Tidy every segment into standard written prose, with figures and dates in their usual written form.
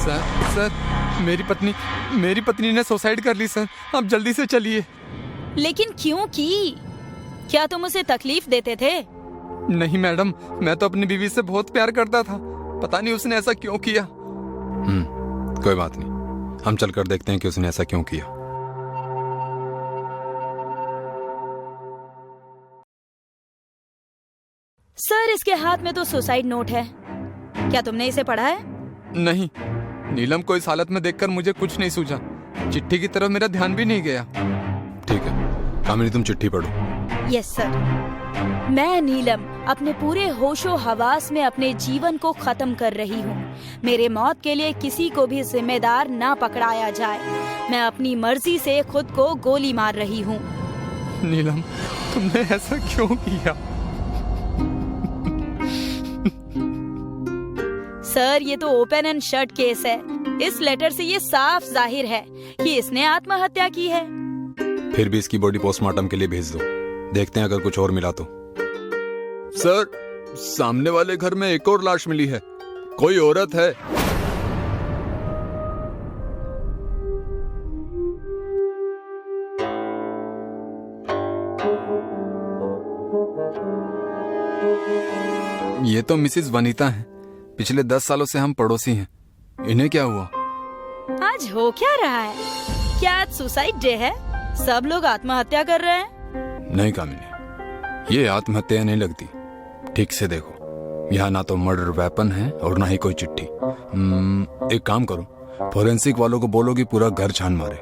Sir sir मेरी पत्नी ने सुसाइड कर ली सर। आप जल्दी से चलिए। लेकिन क्यों की? क्या तुम उसे तकलीफ देते थे? नहीं मैडम, मैं तो अपनी बीवी से बहुत प्यार करता था। पता नहीं उसने ऐसा क्यों किया। कोई बात नहीं, हम चलकर देखते हैं कि उसने ऐसा क्यों किया। सर, इसके हाथ में तो सुसाइड नोट है। क्या तुमने इसे पढ़ा है? नहीं, नीलम को इस हालत में देखकर मुझे कुछ नहीं सूझा। चिट्ठी की तरफ मेरा ध्यान भी नहीं गया। ठीक है कामिनी, तुम चिट्ठी पढ़ो। Yes sir. मैं नीलम अपने पूरे होशो हवास में अपने जीवन को खत्म कर रही हूँ। मेरे मौत के लिए किसी को भी जिम्मेदार ना पकड़ाया जाए। मैं अपनी मर्जी से खुद को गोली मार रही हूँ। नीलम, तुमने ऐसा क्यों किया? सर, ये तो ओपन एंड शट केस है। इस लेटर से ये साफ जाहिर है कि इसने आत्महत्या की है। फिर भी इसकी बॉडी पोस्टमार्टम के लिए भेज दो, देखते हैं अगर कुछ और मिला तो। सर, सामने वाले घर में एक और लाश मिली है। कोई औरत है। ये तो मिसेस वनीता हैं। पिछले 10 सालों से हम पड़ोसी हैं। इन्हें क्या हुआ? आज हो क्या रहा है? क्या आज सुसाइड डे है? सब लोग आत्महत्या कर रहे हैं। नहीं कामिनी, ये आत्महत्या नहीं लगती। ठीक से देखो, यहाँ ना तो मर्डर वेपन है और ना ही कोई चिट्ठी। एक काम करो, फोरेंसिक वालों को बोलो कि पूरा घर छान मारे,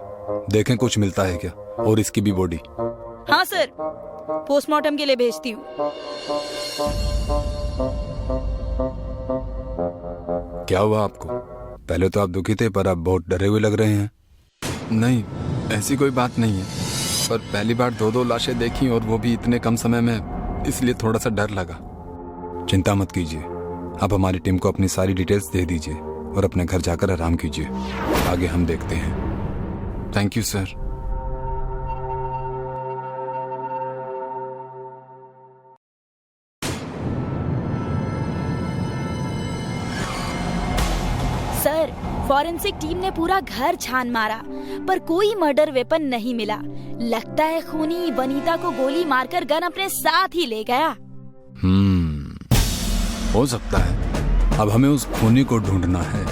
देखें कुछ मिलता है क्या, और इसकी भी बॉडी। हाँ सर, पोस्टमार्टम के लिए भेजती हूँ। क्या हुआ आपको? पहले तो आप दुखी थे, पर अब बहुत डरे हुए लग रहे हैं। नहीं, ऐसी कोई बात नहीं है, पर पहली बार 2 लाशें देखी और वो भी इतने कम समय में, इसलिए थोड़ा सा डर लगा। चिंता मत कीजिए, आप हमारी टीम को अपनी सारी डिटेल्स दे दीजिए और अपने घर जाकर आराम कीजिए। आगे हम देखते हैं। Thank you sir. Sir, forensic team ने पूरा घर छान मारा, पर कोई मर्डर वेपन नहीं मिला। लगता है खूनी वनीता को गोली मारकर गन अपने साथ ही ले गया। हो सकता है। अब हमें उस खूनी को ढूंढना है।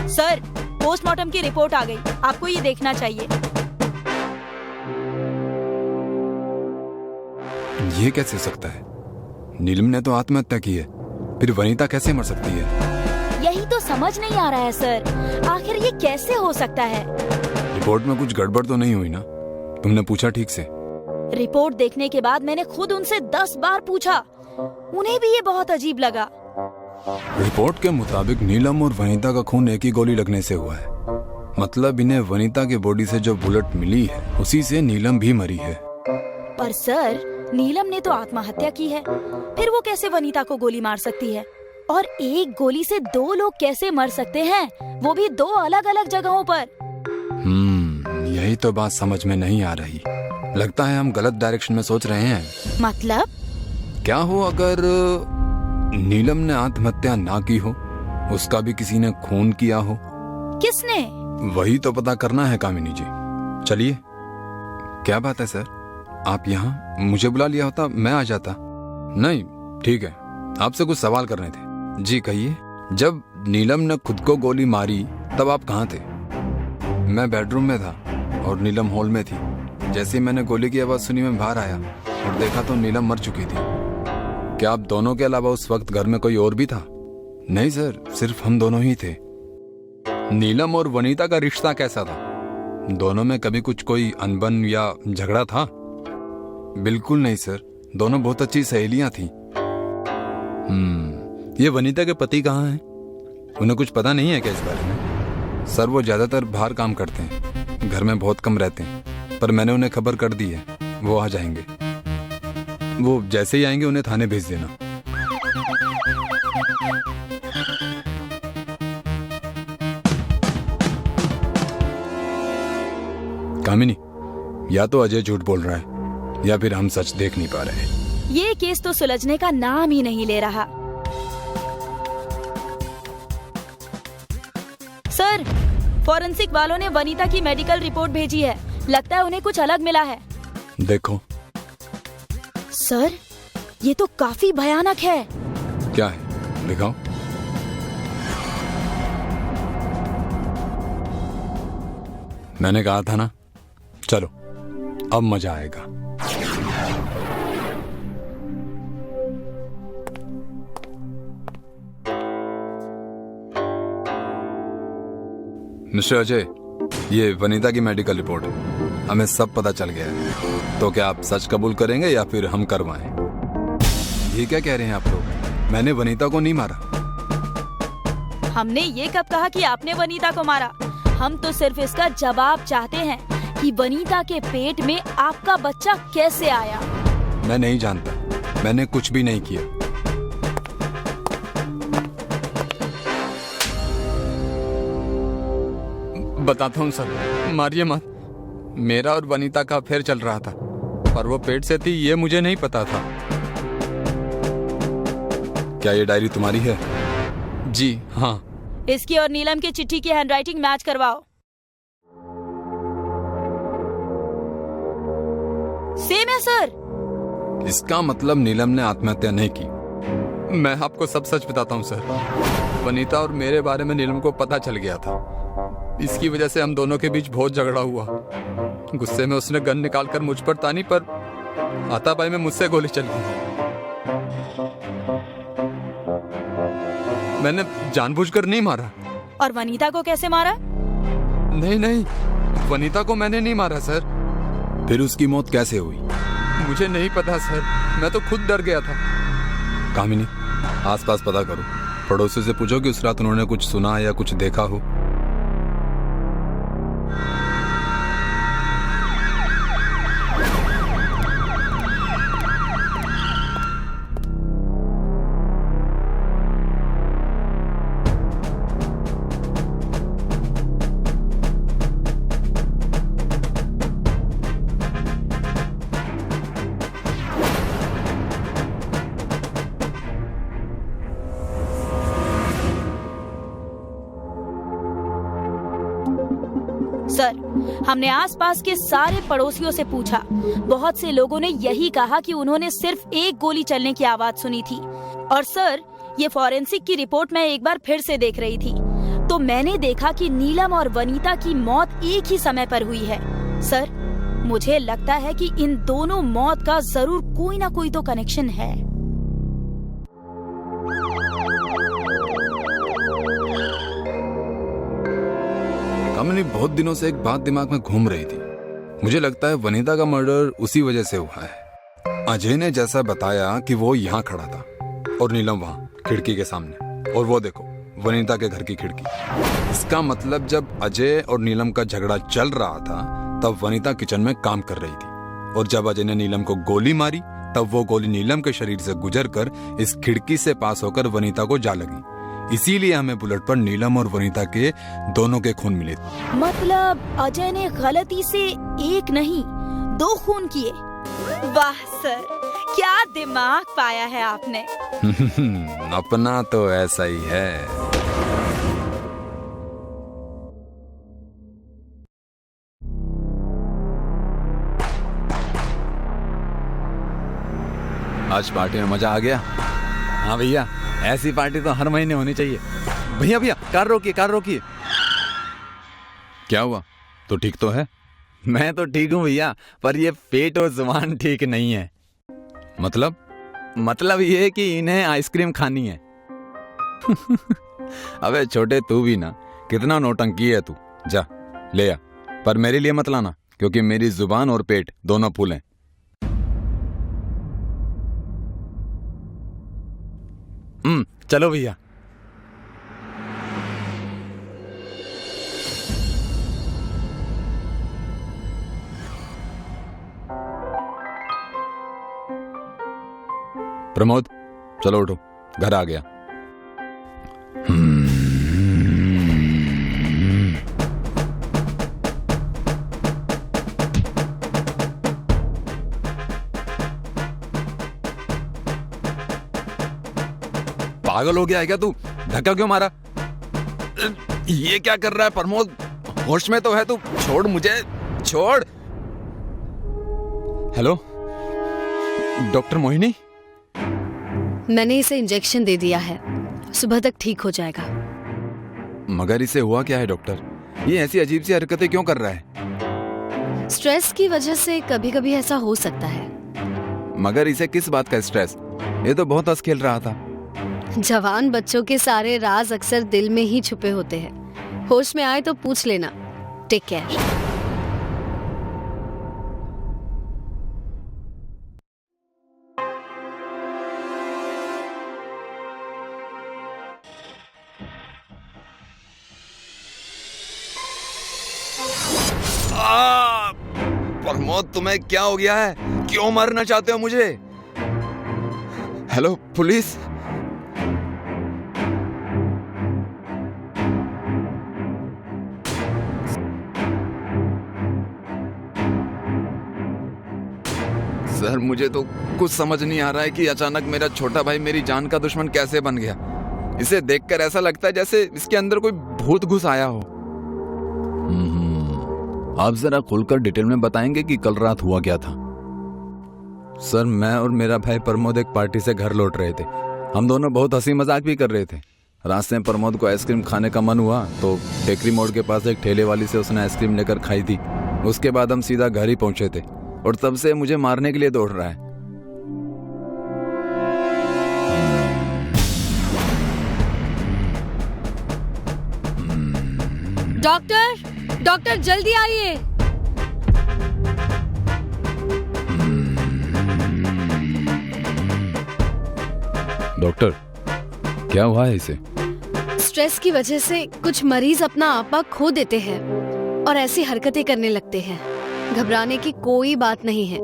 सर, पोस्टमार्टम की रिपोर्ट आ गई, आपको ये देखना चाहिए। ये कैसे हो सकता है? नीलम ने तो आत्महत्या की है, फिर वनीता कैसे मर सकती है? यही तो समझ नहीं आ रहा है सर, आखिर ये कैसे हो सकता है? रिपोर्ट में कुछ गड़बड़ तो नहीं हुई ना? तुमने पूछा ठीक से? रिपोर्ट देखने के बाद मैंने खुद उनसे 10 बार पूछा। उन्हें भी ये बहुत अजीब लगा। रिपोर्ट के मुताबिक नीलम और वनीता का खून एक ही गोली लगने से हुआ है। मतलब इन्हें वनीता के बॉडी से जो बुलेट मिली है, उसी से नीलम भी मरी है। पर सर, नीलम ने तो आत्महत्या की है, फिर वो कैसे वनीता को गोली मार सकती है? और एक गोली से 2 लोग कैसे मर सकते हैं, वो भी 2 अलग अलग जगहों पर? यही तो बात समझ में नहीं आ रही। लगता है हम गलत डायरेक्शन में सोच रहे हैं। मतलब? क्या हो अगर नीलम ने आत्महत्या ना की हो, उसका भी किसी ने खून किया हो? किसने? वही तो पता करना है कामिनी जी। चलिए। क्या बात है सर, आप यहाँ? मुझे बुला लिया होता मैं आ जाता। नहीं, ठीक है, आपसे कुछ सवाल करने थे। जी कहिए। जब नीलम ने खुद को गोली मारी तब आप कहाँ थे? मैं बेडरूम में था और नीलम हॉल में थी। जैसे ही मैंने गोली की आवाज सुनी, मैं बाहर आया और देखा तो नीलम मर चुकी थी। क्या आप दोनों के अलावा उस वक्त घर में कोई और भी था? नहीं सर, सिर्फ हम दोनों ही थे। नीलम और वनीता का रिश्ता कैसा था? दोनों में कभी कुछ कोई अनबन या झगड़ा था? बिल्कुल नहीं सर, दोनों बहुत अच्छी सहेलियां थी। ये वनीता के पति कहाँ हैं? उन्हें कुछ पता नहीं है क्या इस बारे में? सर, वो ज्यादातर बाहर काम करते हैं, घर में बहुत कम रहते हैं, पर मैंने उन्हें खबर कर दी है, वो आ जाएंगे। वो जैसे ही आएंगे उन्हें थाने भेज देना। कामिनी, या तो अजय झूठ बोल रहा है या फिर हम सच देख नहीं पा रहे। ये केस तो सुलझने का नाम ही नहीं ले रहा। सर, फॉरेंसिक वालों ने वनीता की मेडिकल रिपोर्ट भेजी है। लगता है उन्हें कुछ अलग मिला है। देखो। सर, ये तो काफी भयानक है। क्या है, दिखाओ। मैंने कहा था ना, चलो अब मजा आएगा। मिस्टर अजय, ये वनीता की मेडिकल रिपोर्ट है। हमें सब पता चल गया है। तो क्या आप सच कबूल करेंगे या फिर हम करवाएं? ये क्या कह रहे हैं आप लोग? मैंने वनीता को नहीं मारा। हमने ये कब कहा कि आपने वनीता को मारा? हम तो सिर्फ इसका जवाब चाहते हैं कि वनीता के पेट में आपका बच्चा कैसे आया। मैं नहीं जानता, मैंने कुछ भी नहीं किया। बताता हूँ सर, मारिए मत। मेरा और वनीता का अफेयर चल रहा था, पर वो पेट से थी ये मुझे नहीं पता था। क्या ये डायरी तुम्हारी है? जी हाँ। इसकी और नीलम की चिट्ठी की हैंडराइटिंग मैच करवाओ। सेम है सर। इसका मतलब नीलम ने आत्महत्या नहीं की। मैं आपको सब सच बताता हूँ सर। वनीता और मेरे बारे में नीलम को पता चल गया था। इसकी वजह से हम दोनों के बीच बहुत झगड़ा हुआ। गुस्से में उसने गन निकालकर मुझ पर तानी, पर हाथापाई में मुझसे गोली चल गई। मैंने जानबूझकर नहीं मारा। और वनीता को कैसे मारा? नहीं नहीं, वनीता को मैंने नहीं मारा सर। फिर उसकी मौत कैसे हुई? मुझे नहीं पता सर, मैं तो खुद डर गया था। कामिनी, आसपास पता करो। पड़ोसी से पूछो कि उस रात उन्होंने कुछ सुना या कुछ देखा हो। सर, हमने आसपास के सारे पड़ोसियों से पूछा। बहुत से लोगों ने यही कहा कि उन्होंने सिर्फ एक गोली चलने की आवाज सुनी थी। और सर, ये फॉरेंसिक की रिपोर्ट मैं एक बार फिर से देख रही थी, तो मैंने देखा कि नीलम और वनीता की मौत एक ही समय पर हुई है। सर, मुझे लगता है कि इन दोनों मौत का जरूर कोई ना कोई तो कनेक्शन है। कामिनी, बहुत दिनों से एक बात दिमाग में घूम रही थी। मुझे लगता है वनीता का मर्डर उसी वजह से हुआ है। अजय ने जैसा बताया कि वो यहाँ खड़ा था और नीलम वहाँ खिड़की के सामने, और वो देखो वनीता के घर की खिड़की। इसका मतलब जब अजय और नीलम का झगड़ा चल रहा था तब वनीता किचन में काम कर रही थी, और जब अजय ने नीलम को गोली मारी तब वो गोली नीलम के शरीर से गुजरकर इस खिड़की से पास होकर वनीता को जा लगी। इसीलिए हमें बुलेट पर नीलम और वनीता के दोनों के खून मिले। मतलब अजय ने गलती से एक नहीं 2 खून किए। वाह सर, क्या दिमाग पाया है आपने। अपना तो ऐसा ही है। आज पार्टी में मजा आ गया। हाँ भैया, ऐसी पार्टी तो हर महीने होनी चाहिए। भैया भैया, कार रोकिए, कार रोकिए। क्या हुआ? तो ठीक तो है? मैं तो ठीक हूँ भैया, पर ये पेट और जुबान ठीक नहीं है। मतलब ये है कि इन्हें आइसक्रीम खानी है। अबे छोटे, तू भी ना, कितना नौटंकी है तू। जा ले आ, पर मेरे लिए मत लाना, क्योंकि मेरी जुबान और पेट दोनों फूल हैं। चलो भैया। प्रमोद, चलो उठो, घर आ गया। पागल हो गया है क्या तू? धक्का क्यों मारा? ये क्या कर रहा है प्रमोद? होश में तो है तू? छोड़ मुझे, छोड़। Hello doctor Mohini. मैंने इसे इंजेक्शन दे दिया है, सुबह तक ठीक हो जाएगा। मगर इसे हुआ क्या है डॉक्टर? ये ऐसी अजीब सी हरकतें क्यों कर रहा है? स्ट्रेस की वजह से कभी कभी ऐसा हो सकता है। मगर इसे किस बात का स्ट्रेस? ये तो बहुत हंस खेल रहा था। जवान बच्चों के सारे राज अक्सर दिल में ही छुपे होते हैं। होश में आए तो पूछ लेना। Take care. प्रमोद तुम्हें क्या हो गया है? क्यों मारना चाहते हो मुझे? Hello police. सर मुझे तो कुछ समझ नहीं आ रहा है कि अचानक मेरा छोटा भाई मेरी जान का दुश्मन कैसे बन गया। इसे देखकर ऐसा लगता है जैसे इसके अंदर कोई भूत घुस आया हो। आप जरा खुलकर डिटेल में बताएंगे कि कल रात हुआ क्या था? सर मैं और मेरा भाई प्रमोद एक पार्टी से घर लौट रहे थे। हम दोनों बहुत हंसी मजाक भी कर रहे थे। रास्ते में प्रमोद को आइसक्रीम खाने का मन हुआ तो टेकरी मोड़ के पास एक ठेले वाली से उसने आइसक्रीम लेकर खाई थी। उसके बाद हम सीधा घर ही पहुंचे थे और तब से मुझे मारने के लिए दौड़ रहा है। डॉक्टर, डॉक्टर जल्दी आइए। डॉक्टर क्या हुआ है इसे? स्ट्रेस की वजह से कुछ मरीज अपना आपा खो देते हैं और ऐसी हरकतें करने लगते हैं। घबराने की कोई बात नहीं है,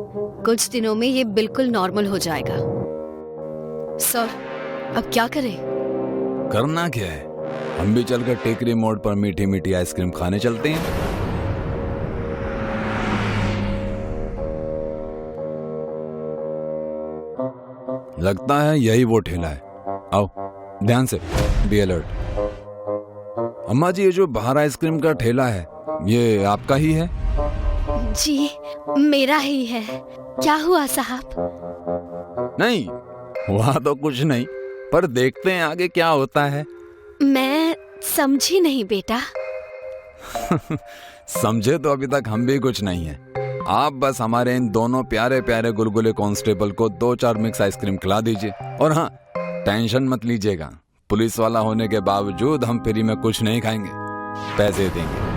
कुछ दिनों में ये बिल्कुल नॉर्मल हो जाएगा। सर अब क्या करें? करना क्या है? हम भी चलकर टेकरी मोड़ पर मीठी मीठी आइसक्रीम खाने चलते हैं। लगता है यही वो ठेला है। आओ ध्यान से, बी अलर्ट। अम्मा जी ये जो बाहर आइसक्रीम का ठेला है ये आपका ही है? जी मेरा ही है। क्या हुआ साहब? नहीं हुआ तो कुछ नहीं, पर देखते हैं आगे क्या होता है। मैं समझी नहीं बेटा। समझे तो अभी तक हम भी कुछ नहीं है। आप बस हमारे इन दोनों प्यारे प्यारे गुलगुले कांस्टेबल को 2-4 मिक्स आइसक्रीम खिला दीजिए। और हाँ टेंशन मत लीजिएगा, पुलिस वाला होने के बावजूद हम फ्री में कुछ नहीं खाएंगे, पैसे देंगे।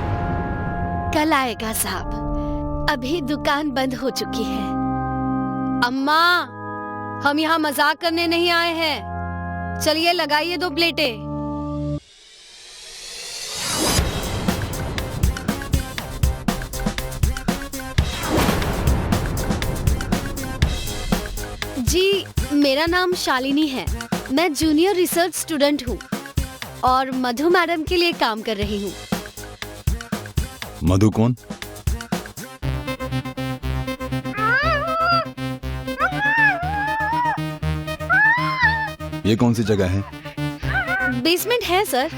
कल आएगा साहब, अभी दुकान बंद हो चुकी है। अम्मा हम यहाँ मजाक करने नहीं आए हैं, चलिए लगाइए 2 प्लेटें। जी मेरा नाम शालिनी है, मैं जूनियर रिसर्च स्टूडेंट हूँ और मधु मैडम के लिए काम कर रही हूँ। मधु कौन? ये कौन सी जगह है? बेसमेंट है सर,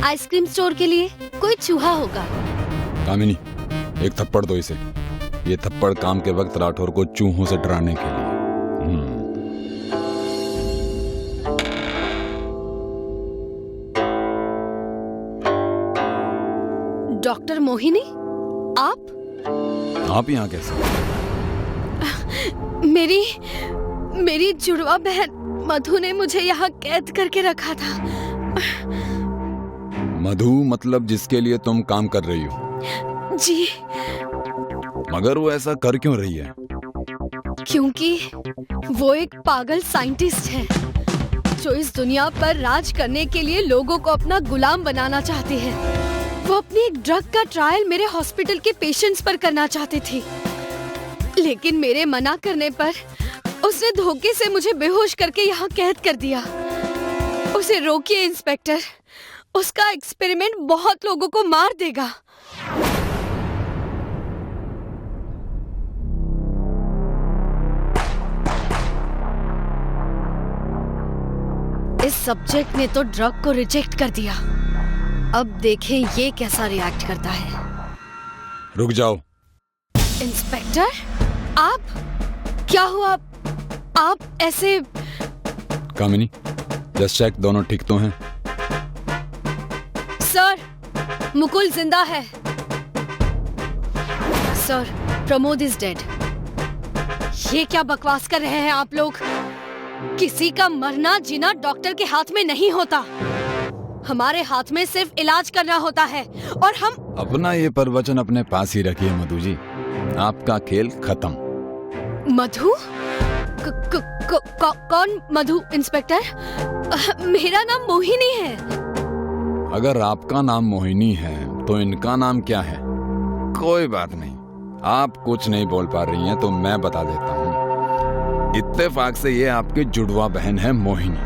आइसक्रीम स्टोर के लिए। कोई चूहा होगा। कामिनी एक थप्पड़ दो इसे। ये थप्पड़ काम के वक्त राठौर को चूहों से डराने के लिए। डॉक्टर मोहिनी आप यहाँ कैसे? मेरी जुड़वा बहन मधु ने मुझे यहाँ कैद करके रखा था। मधु मतलब जिसके लिए तुम काम कर रही हो? जी। मगर वो ऐसा कर क्यों रही है? क्योंकि वो एक पागल साइंटिस्ट है जो इस दुनिया पर राज करने के लिए लोगों को अपना गुलाम बनाना चाहती है। वो अपनी एक ड्रग का ट्रायल मेरे हॉस्पिटल के पेशेंट्स पर करना चाहती थी, लेकिन मेरे मना करने पर उसने धोखे से मुझे बेहोश करके यहाँ कैद कर दिया। उसे रोकिए इंस्पेक्टर, उसका एक्सपेरिमेंट बहुत लोगों को मार देगा। इस सब्जेक्ट ने तो ड्रग को रिजेक्ट कर दिया, अब देखें ये कैसा रिएक्ट करता है। रुक जाओ। इंस्पेक्टर, आप क्या हुआ? आप ऐसे? कामिनी, जस्ट चेक दोनों ठीक तो हैं? सर, मुकुल जिंदा है। Sir, Pramod is dead. ये क्या बकवास कर रहे हैं आप लोग? किसी का मरना जीना डॉक्टर के हाथ में नहीं होता, हमारे हाथ में सिर्फ इलाज करना होता है। और हम अपना ये प्रवचन अपने पास ही रखिए मधु जी, आपका खेल खत्म। मधु? कौन मधु इंस्पेक्टर? मेरा नाम मोहिनी है। अगर आपका नाम मोहिनी है तो इनका नाम क्या है? कोई बात नहीं, आप कुछ नहीं बोल पा रही हैं तो मैं बता देता हूँ। इत्तेफाक से ये आपकी जुड़वा बहन है मोहिनी।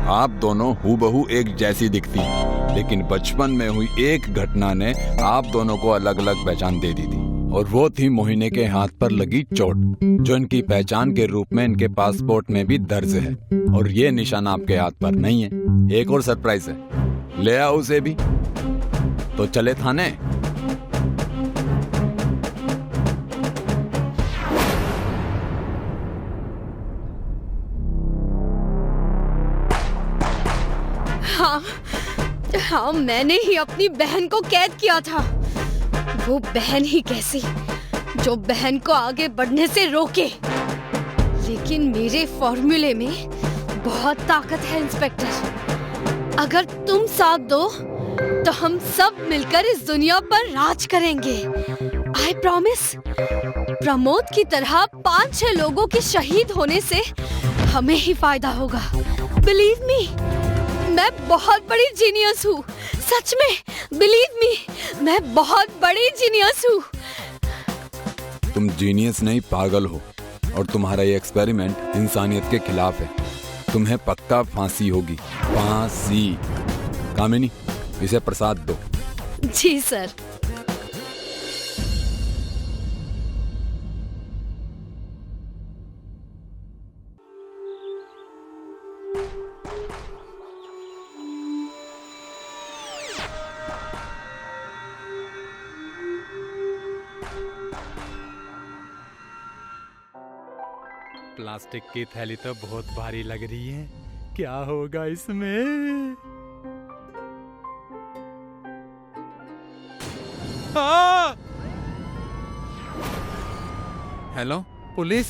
आप दोनों हूबहू एक जैसी दिखती हैं, लेकिन बचपन में हुई एक घटना ने आप दोनों को अलग अलग पहचान दे दी थी, और वो थी मोहिनी के हाथ पर लगी चोट, जो इनकी पहचान के रूप में इनके पासपोर्ट में भी दर्ज है। और ये निशान आपके हाथ पर नहीं है। एक और सरप्राइज है, ले आओ उसे भी। तो चले थाने। हाँ, मैंने ही अपनी बहन को कैद किया था। वो बहन ही कैसी जो बहन को आगे बढ़ने से रोके। लेकिन मेरे फॉर्मूले में बहुत ताकत है इंस्पेक्टर। अगर तुम साथ दो तो हम सब मिलकर इस दुनिया पर राज करेंगे। I promise. प्रमोद की तरह 5-6 लोगों के शहीद होने से हमें ही फायदा होगा। बिलीव मी, मैं बहुत बड़ी जीनियस हूँ। सच में, बिलीव मी, मैं बहुत बड़ी जीनियस हूँ। तुम जीनियस नहीं, पागल हो। और तुम्हारा ये एक्सपेरिमेंट इंसानियत के खिलाफ है। तुम्हें पक्का फांसी होगी, फांसी। कामिनी, इसे प्रसाद दो। जी सर। प्लास्टिक की थैली तो बहुत भारी लग रही है, क्या होगा इसमें? Hello police.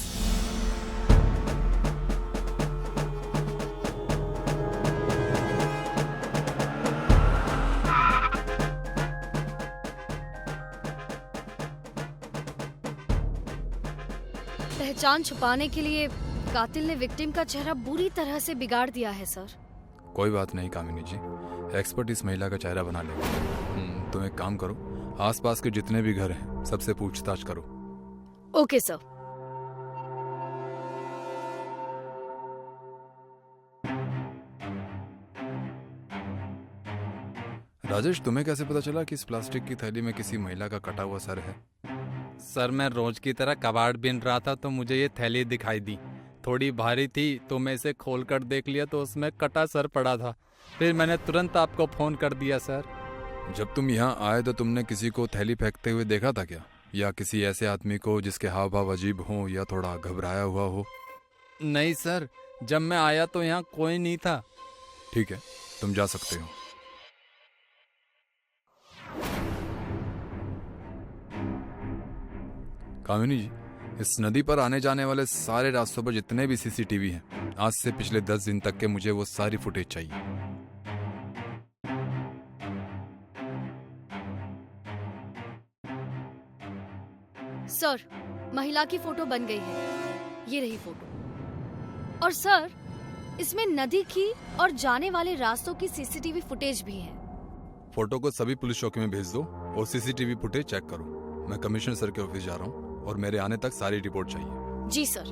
पहचान छुपाने के लिए कातिल ने विक्टिम का चेहरा बुरी तरह से बिगाड़ दिया है सर। कोई बात नहीं कामिनी जी, एक्सपर्ट इस महिला का चेहरा बना लेगा। तुम एक काम करो, आसपास के जितने भी घर हैं सबसे पूछताछ करो। Okay sir. राजेश, तुम्हें कैसे पता चला कि इस प्लास्टिक की थैली में किसी महिला का कटा हुआ सर है? सर, मैं रोज की तरह कबाड़ बीन रहा था तो मुझे ये थैली दिखाई दी। थोड़ी भारी थी तो मैं इसे खोल कर देख लिया तो उसमें कटा सर पड़ा था। फिर मैंने तुरंत आपको फोन कर दिया सर। जब तुम यहाँ आए तो तुमने किसी को थैली फेंकते हुए देखा था क्या? या किसी ऐसे आदमी को जिसके हाव भाव अजीब हो या थोड़ा घबराया हुआ हो? नहीं सर, जब मैं आया तो यहाँ कोई नहीं था। ठीक है, तुम जा सकते हो। कामिनी जी, इस नदी पर आने जाने वाले सारे रास्तों पर जितने भी सीसीटीवी हैं, आज से पिछले 10 दिन तक के मुझे वो सारी फुटेज चाहिए। सर, महिला की फोटो बन गई है। ये रही फोटो। और सर, इसमें नदी की और जाने वाले रास्तों की सीसीटीवी फुटेज भी है। फोटो को सभी पुलिस चौकी में भेज दो और सीसीटीवी फुटेज चेक करो। मैं कमिश्नर सर के ऑफिस जा रहा हूँ और मेरे आने तक सारी रिपोर्ट चाहिए। जी सर।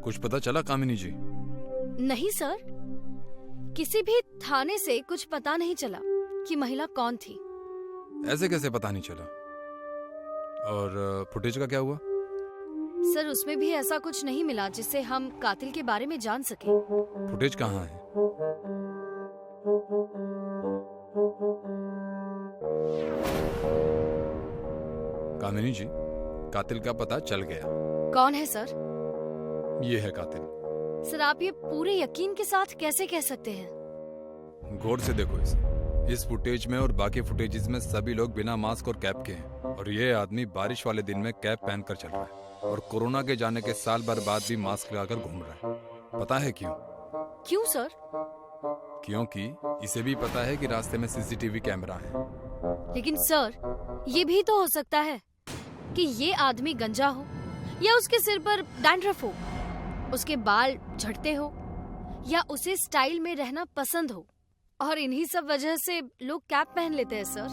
कुछ पता चला कामिनी जी? नहीं सर, किसी भी थाने से कुछ पता नहीं चला कि महिला कौन थी। ऐसे कैसे पता नहीं चला? और फुटेज का क्या हुआ? सर उसमें भी ऐसा कुछ नहीं मिला जिससे हम कातिल के बारे में जान सके। फुटेज कहाँ है? कामिनी जी, कातिल का पता चल गया। कौन है सर? ये है कातिल। सर आप ये पूरे यकीन के साथ कैसे कह सकते हैं? गौर से देखो इसे। इस फुटेज में और बाकी फुटेजेस में सभी लोग बिना मास्क और कैप के हैं, और ये आदमी बारिश वाले दिन में कैप पहनकर चल रहा है और कोरोना के जाने के साल भर बाद भी मास्क लगाकर घूम रहा है। पता है क्यों? क्यों सर? क्योंकि इसे भी पता है कि रास्ते में सीसीटीवी कैमरा है। लेकिन सर ये भी तो हो सकता है कि ये आदमी गंजा हो या उसके सिर पर डैंड्रफ हो, उसके बाल झड़ते हो या उसे स्टाइल में रहना पसंद हो, और इन्हीं सब वजह से लोग कैप पहन लेते हैं सर।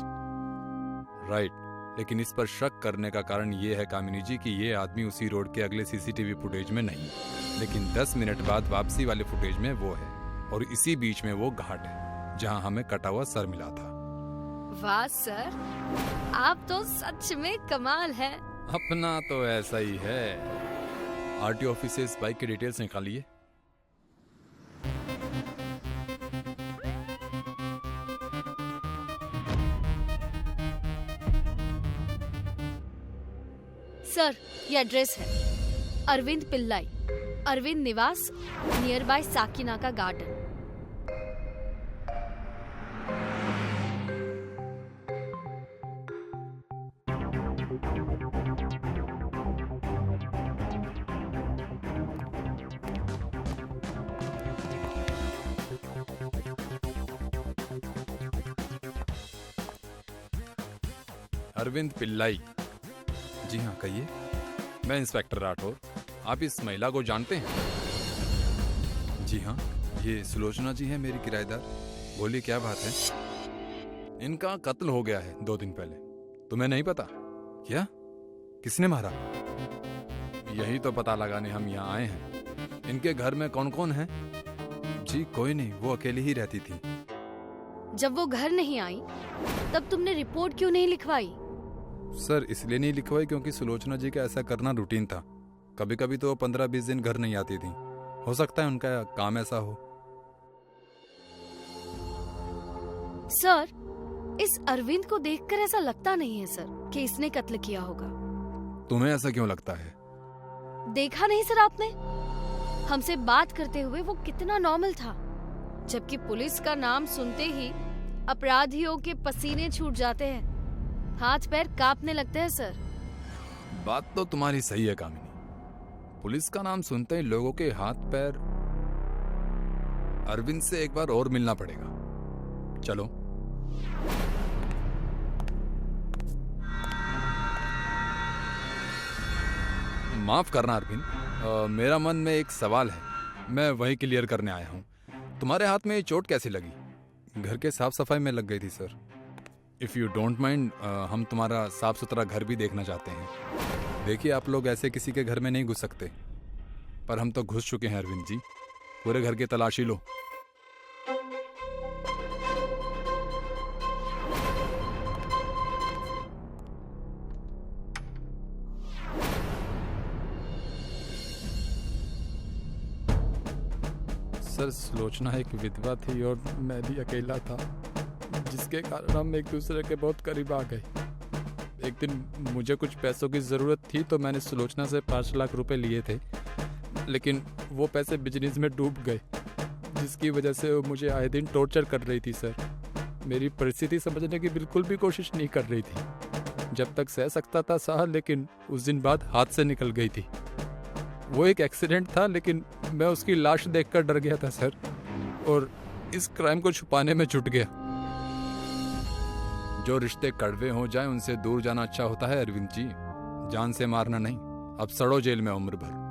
राइट, लेकिन इस पर शक करने का कारण ये है कामिनी जी कि ये आदमी उसी रोड के अगले सीसीटीवी फुटेज में नहीं, लेकिन 10 मिनट बाद वापसी वाले फुटेज में वो है, और इसी बीच में वो घाट है जहां हमें कटा हुआ सर मिला था। वाह सर, आप तो सच में कमाल है। अपना तो ऐसा ही है। आरटीओ ऑफिस से इस बाइक की डिटेल्स निकालिए। सर ये एड्रेस है Arvind Pillai, Arvind Niwas, near by Sakinaka garden. Arvind Pillai. जी हाँ, कहिए। मैं इंस्पेक्टर राठौर। आप इस महिला को जानते हैं? जी हाँ, ये सुलोचना जी हैं, मेरी किराएदार। बोलिए क्या बात है? इनका कत्ल हो गया है 2 दिन पहले। तुम्हें नहीं पता क्या? किसने मारा? यही तो पता लगाने हम यहाँ आए हैं। इनके घर में कौन कौन है? जी कोई नहीं, वो अकेली ही रहती थी। जब वो घर नहीं आई तब तुमने रिपोर्ट क्यों नहीं लिखवाई? सर इसलिए नहीं लिखवाई क्योंकि सुलोचना जी का ऐसा करना रूटीन था। कभी कभी तो 15-20 दिन घर नहीं आती थी। हो सकता है उनका काम ऐसा हो। सर इस अरविंद को देखकर ऐसा लगता नहीं है सर कि इसने कत्ल किया होगा। तुम्हें ऐसा क्यों लगता है? देखा नहीं सर आपने, हमसे बात करते हुए वो कितना नॉर्मल था, जबकि पुलिस का नाम सुनते ही अपराधियों के पसीने छूट जाते हैं, हाथ पैर कांपने लगते हैं सर। बात तो तुम्हारी सही है कामिनी। पुलिस का नाम सुनते ही लोगों के हाथ पैर। अरविंद से एक बार और मिलना पड़ेगा। चलो। माफ करना अरविंद, मेरा मन में एक सवाल है, मैं वही क्लियर करने आया हूँ। तुम्हारे हाथ में ये चोट कैसे लगी? घर के साफ सफाई में लग गई थी sir. If you don't mind, हम तुम्हारा साफ सुथरा घर भी देखना चाहते हैं। देखिए आप लोग ऐसे किसी के घर में नहीं घुस सकते, पर हम तो घुस चुके हैं अरविंद जी। पूरे घर की तलाशी लो। सर सुलोचना एक विधवा थी और मैं भी अकेला था, जिसके कारण हम एक दूसरे के बहुत करीब आ गए। एक दिन मुझे कुछ पैसों की ज़रूरत थी तो मैंने सुलोचना से 5 लाख रुपए लिए थे, लेकिन वो पैसे बिजनेस में डूब गए, जिसकी वजह से वो मुझे आए दिन टॉर्चर कर रही थी सर। मेरी परिस्थिति समझने की बिल्कुल भी कोशिश नहीं कर रही थी। जब तक सह सकता था सहा, लेकिन उस दिन बाद हाथ से निकल गई थी। वो एक एक्सीडेंट था, लेकिन मैं उसकी लाश देखकर डर गया था सर, और इस क्राइम को छुपाने में जुट गया। जो रिश्ते कड़वे हो जाए उनसे दूर जाना अच्छा होता है अरविंद जी, जान से मारना नहीं। अब सड़ो जेल में उम्र भर।